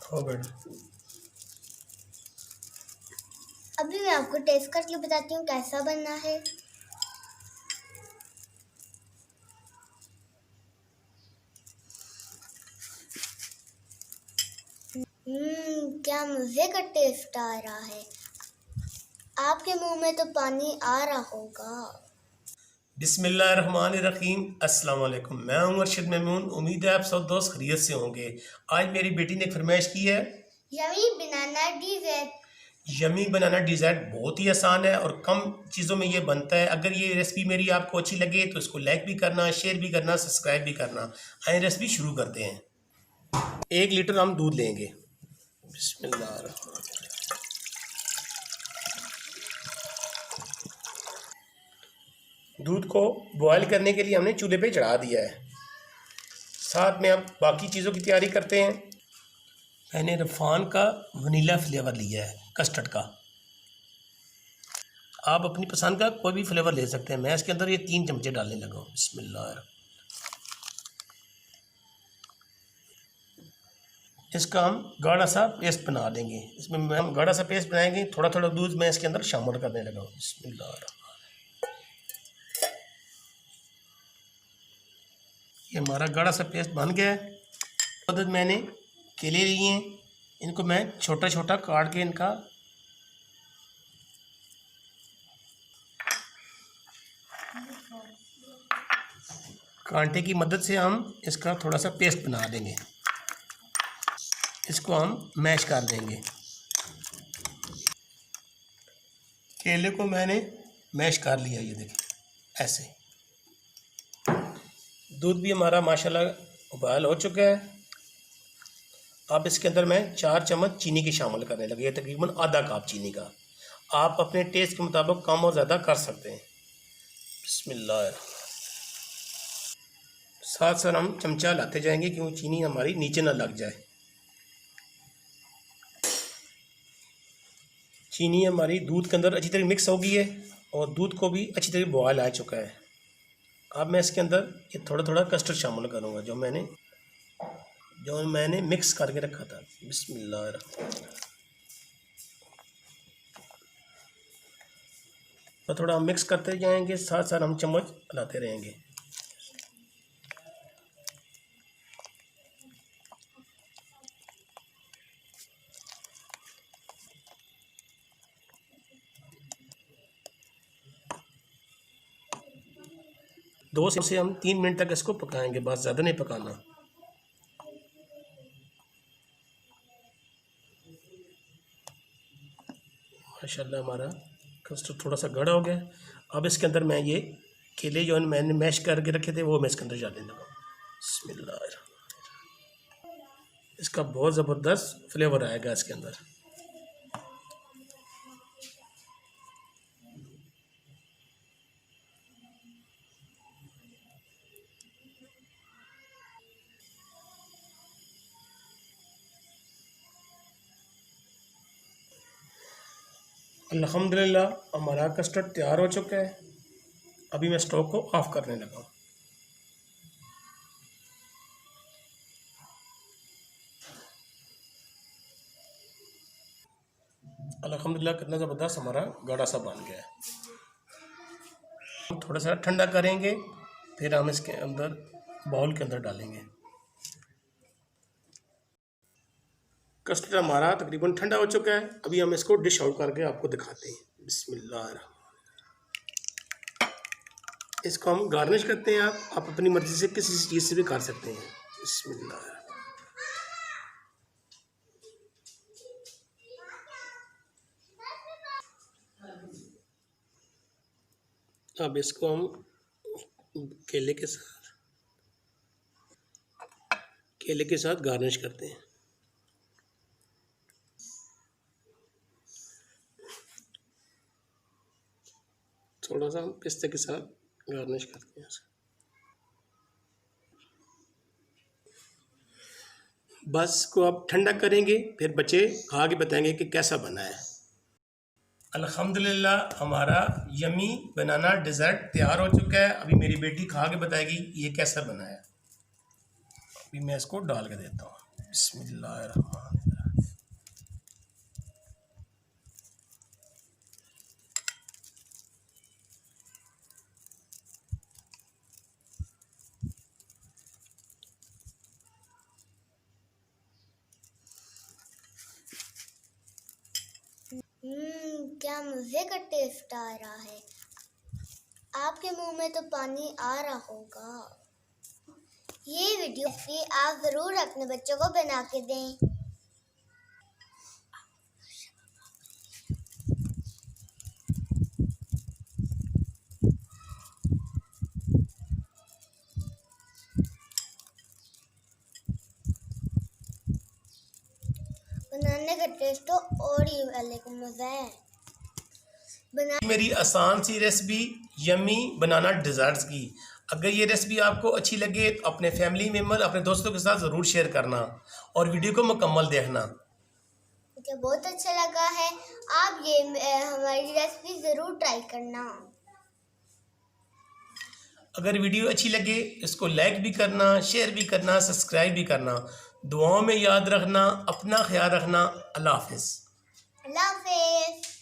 हो बेटा। अभी मैं आपको टेस्ट करके बताती हूँ कैसा बनना है। क्या मज़े का टेस्ट आ रहा है। आपके मुंह में तो पानी आ रहा होगा। बिस्मिल्लाहिर्रहमानिर्रहीम। अस्सलाम वालेकुम। मैं हूं अरशद मेमून। उम्मीद है आप सब दोस्त खैरियत से होंगे। आज मेरी बेटी ने फरमाइश की है यमी बनाना डिज़र्ट। यमी बनाना डिज़र्ट। बहुत ही आसान है और कम चीज़ों में ये बनता है। अगर ये रेसिपी मेरी आपको अच्छी लगे तो इसको लाइक भी करना, शेयर भी करना, सब्सक्राइब भी करना। आइए रेसिपी शुरू करते हैं। 1 लीटर हम दूध लेंगे। बिस्मिल्लाह। दूध को बॉयल करने के लिए हमने चूल्हे पे चढ़ा दिया है। साथ में अब बाकी चीज़ों की तैयारी करते हैं। मैंने रफ़ान का वनीला फ्लेवर लिया है, कस्टर्ड का। आप अपनी पसंद का कोई भी फ्लेवर ले सकते हैं। मैं इसके अंदर ये 3 चमचे डालने लगा हूँ। बिस्मिल्लाह। इसका हम गाढ़ा सा पेस्ट बना देंगे। इसमें हम गाढ़ा सा पेस्ट बनाएंगे। थोड़ा थोड़ा दूध मैं इसके अंदर शामिल करने लगा हूँ। बिस्मिल्लाह। ये हमारा गाढ़ा सा पेस्ट बन गया है। मदद मैंने केले लिए हैं, इनको मैं छोटा छोटा काट के इनका कांटे की मदद से हम इसका थोड़ा सा पेस्ट बना देंगे। इसको हम मैश कर देंगे। केले को मैंने मैश कर लिया, ये देखिए ऐसे। दूध भी हमारा माशाल्लाह उबाल हो चुका है। अब इसके अंदर मैं 4 चम्मच चीनी की शामिल करने लगे, तकरीबन आधा कप चीनी का। आप अपने टेस्ट के मुताबिक कम और ज़्यादा कर सकते हैं। बिस्मिल्लाह। साथ साथ हम चमचा लाते जाएंगे क्योंकि चीनी हमारी नीचे ना लग जाए। चीनी हमारी दूध के अंदर अच्छी तरह मिक्स हो गई है और दूध को भी अच्छी तरह बॉयल आ चुका है। अब मैं इसके अंदर ये थोड़ा थोड़ा कस्टर्ड शामिल करूँगा जो मैंने मिक्स करके रखा था। बिस्मिल्लाह। तो थोड़ा हम मिक्स करते जाएंगे, साथ साथ हम चम्मच हिलाते रहेंगे। दो से हम 3 मिनट तक इसको पकाएंगे, बस ज़्यादा नहीं पकाना। माशाल्लाह हमारा कस्टर्ड थोड़ा सा गाढ़ा हो गया। अब इसके अंदर मैं ये केले जो मैंने मैश करके रखे थे वो मैं इसके अंदर डालने लगा। बिस्मिल्लाह। इसका बहुत ज़बरदस्त फ्लेवर आएगा इसके अंदर। अल्हम्दुलिल्लाह हमारा कस्टर्ड तैयार हो चुका है। अभी मैं स्टोव को ऑफ़ करने लगा हूँ। अल्हम्दुलिल्लाह कितना ज़बरदस्त हमारा गाढ़ा सा बन गया है। हम थोड़ा सा ठंडा करेंगे, फिर हम इसके अंदर बाउल के अंदर डालेंगे। कस्टर्ड हमारा तकरीबन ठंडा हो चुका है। अभी हम इसको डिश आउट करके आपको दिखाते हैं। बिस्मिल्लाह। इसको हम गार्निश करते हैं। आप अपनी मर्ज़ी से किसी चीज़ से भी कर सकते हैं। बिस्मिल्लाह। अब इसको हम केले के साथ गार्निश करते हैं। थोड़ा सा हम पिस्ते के साथ गार्निश करते हैं। बस इसको आप ठंडा करेंगे, फिर बच्चे खा के बताएंगे कि कैसा बना है। अल्हम्दुलिल्लाह हमारा यमी बनाना डिज़र्ट तैयार हो चुका है। अभी मेरी बेटी खा के बताएगी ये कैसा बना है। अभी मैं इसको डाल के देता हूँ। बिस्मिल्लाह। क्या मज़े का टेस्ट आ रहा है। आपके मुंह में तो पानी आ रहा होगा। ये वीडियो आप ज़रूर अपने बच्चों को बना के दें। बनाने का टेस्ट तो और ही अलग मज़ा है। मेरी आसान सी रेसिपी यम्मी बनाना डिज़र्ट्स की। अगर ये रेसिपी आपको अच्छी लगे तो अपने फैमिली मेम्बर, अपने दोस्तों के साथ ज़रूर शेयर करना और वीडियो को मुकम्मल देखना। मुझे बहुत अच्छा लगा है। आप ये हमारी रेसिपी ज़रूर ट्राई करना। अगर वीडियो अच्छी लगे इसको लाइक भी करना, शेयर भी करना, सब्सक्राइब भी करना। दुआओं में याद रखना, अपना ख्याल रखना। अल्लाह हाफिज़। अल्लाह हाफिज़।